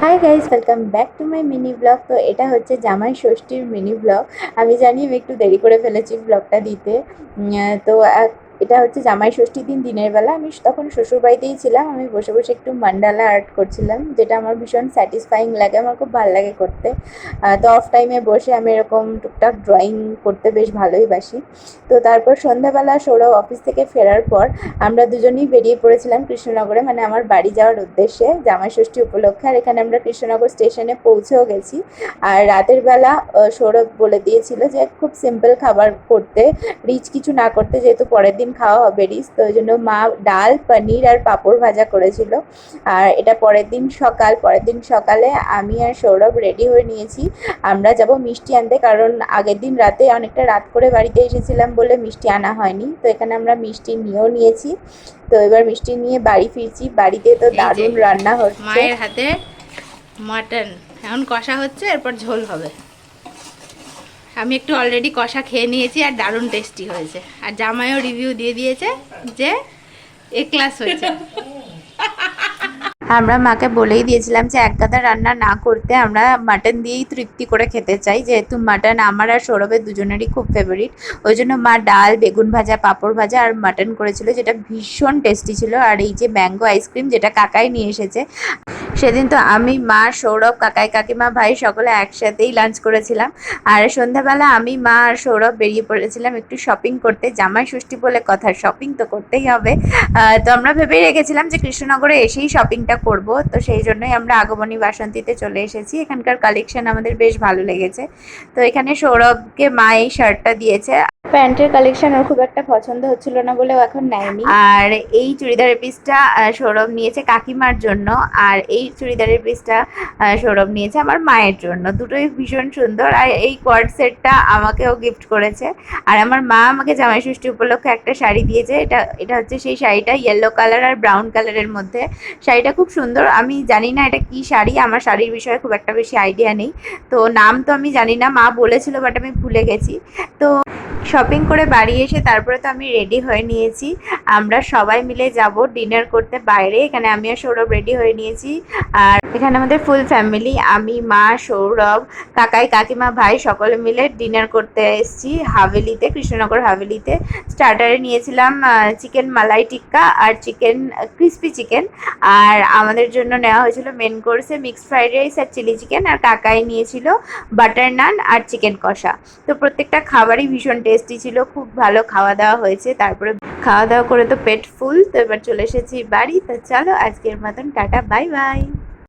Hi guys, welcome back to my mini blog. তো এটা হচ্ছে জামাই ষষ্ঠীর মিনি ব্লগ। আমি জানি আমি একটু দেরি করে ফেলেছি ব্লগটা দিতে। তো এটা হচ্ছে জামাই ষষ্ঠীর দিন দিনের বেলা। আমি তখন শ্বশুরবাড়িতেই ছিলাম। আমি বসে বসে একটু মান্ডালা আর্ট করছিলাম, যেটা আমার ভীষণ স্যাটিসফাইং লাগে, আমার খুব ভালো লাগে করতে। তো অফ টাইমে বসে আমি এরকম টুকটাক ড্রয়িং করতে বেশ ভালোই বাসি। তো তারপর সন্ধ্যাবেলা সৌরভ অফিস থেকে ফেরার পর আমরা দুজনেই বেরিয়ে পড়েছিলাম কৃষ্ণনগরে, মানে আমার বাড়ি যাওয়ার উদ্দেশ্যে জামাই ষষ্ঠী উপলক্ষে। আর এখানে আমরা কৃষ্ণনগর স্টেশনে পৌঁছেও গেছি। আর রাতের বেলা সৌরভ বলে দিয়েছিল যে খুব সিম্পল খাবার করতে, রিচ কিছু না করতে, যেহেতু পরের দিন খাওয়া হবে রিচ। তো ওই জন্য মা ডাল, পনির আর পাঁপড় ভাজা করেছিল। আর এটা পরের দিন সকালে আমি আর সৌরভ রেডি হয়ে নিয়েছি। আমরা যাব মিষ্টি আনতে, কারণ আগের দিন রাতে অনেকটা রাত করে বাড়িতে এসেছিলাম বলে মিষ্টি আনা হয়নি। তো এখানে আমরা মিষ্টি নিয়েও নিয়েছি। তো এবার মিষ্টি নিয়ে বাড়ি ফিরছি। বাড়িতে তো দারুণ রান্না হচ্ছে। মায়ের হাতে মাটন এখন কষা হচ্ছে, এরপর ঝোল হবে। আমি একটু অলরেডি কষা খেয়ে নিয়েছি আর দারুণ টেস্টি হয়েছে। আর জামাইও রিভিউ দিয়ে দিয়েছে যে এ ক্লাস হয়েছে। আমরা মাকে বলেই দিয়েছিলাম যে এক গাদা রান্না না করতে, আমরা মাটন দিয়েই তৃপ্তি করে খেতে চাই, যেহেতু মাটন আমার আর সৌরভের দুজনেরই খুব ফেভারিট। ওই জন্য মা ডাল, বেগুন ভাজা, পাঁপড় ভাজা আর মাটন করেছিল, যেটা ভীষণ টেস্টি ছিল। আর এই যে ম্যাঙ্গো আইসক্রিম, যেটা কাকাই নিয়ে এসেছে। সেদিন তো আমি, মা, সৌরভ, কাকাই, কাকিমা, ভাই সকলে একসাথেই লাঞ্চ করেছিলাম। আর সন্ধ্যাবেলা আমি, মা আর সৌরভ বেরিয়ে পড়েছিলাম একটু শপিং করতে। জামাই ষষ্ঠী বলে কথা, শপিং তো করতেই হবে। তো আমরা ভেবেই রেখেছিলাম যে কৃষ্ণনগরে এসেই শপিংটা করব। তো সেই জন্যই আমরা আগমনী বাসন্তীতে চলে এসেছি। এখানকার কালেকশন আমাদের বেশ ভালো লেগেছে। তো এখানে সৌরভকে মা এই শার্টটা দিয়েছে। প্যান্টের কালেকশন ওর খুব একটা পছন্দ হচ্ছিল না বলে ও এখন নেয়নি। আর এই চুড়িদারের পিসটা সৌরভ নিয়েছে কাকিমার জন্য। আর এই চুড়িদারের পিসটা সৌরভ নিয়েছে আমার মায়ের জন্য। দুটোই ভীষণ সুন্দর। আর এই কোয়ার্ড সেটটা আমাকেও গিফট করেছে। আর আমার মা আমাকে জামাই ষষ্ঠী উপলক্ষে একটা শাড়ি দিয়েছে। এটা হচ্ছে সেই শাড়িটা, ইয়েলো কালার আর ব্রাউন কালারের মধ্যে। শাড়িটা খুব সুন্দর। আমি জানি না এটা কি শাড়ি, আমার শাড়ির বিষয়ে খুব একটা বেশি আইডিয়া নেই। তো নাম তো আমি জানি না, মা বলেছিল বাট আমি ভুলে গেছি। তো শপিং করে বাড়ি এসে তারপরে তো আমি রেডি হয়ে নিয়েছি। আমরা সবাই মিলে যাব ডিনার করতে বাইরে। এখানে আমি আর সৌরভ রেডি হয়ে নিয়েছি। আর এখানে আমাদের ফুল ফ্যামিলি, আমি, মা, সৌরভ, কাকাই, কাকিমা, ভাই সকলে মিলে ডিনার করতে এসেছি হাভেলিতে, কৃষ্ণনগর হাভেলিতে। স্টার্টারে নিয়েছিলাম চিকেন মালাই টিক্কা আর চিকেন ক্রিস্পি চিকেন। আর আমাদের জন্য নেওয়া হয়েছিল মেন কোর্সে মিক্সড ফ্রাইড রাইস আর চিলি চিকেন। আর কাকাই নিয়েছিল বাটার নান আর চিকেন কষা। তো প্রত্যেকটা খাবারই ভীষণ টেস্টি ছিল, খুব ভালো খাওয়া দাওয়া হয়েছে। তারপরে খাওয়া দাওয়া করে তো পেট ফুল। তো এবার চলে এসেছি বাড়ি। তো চলো আজকের মতন টাটা, বাই বাই।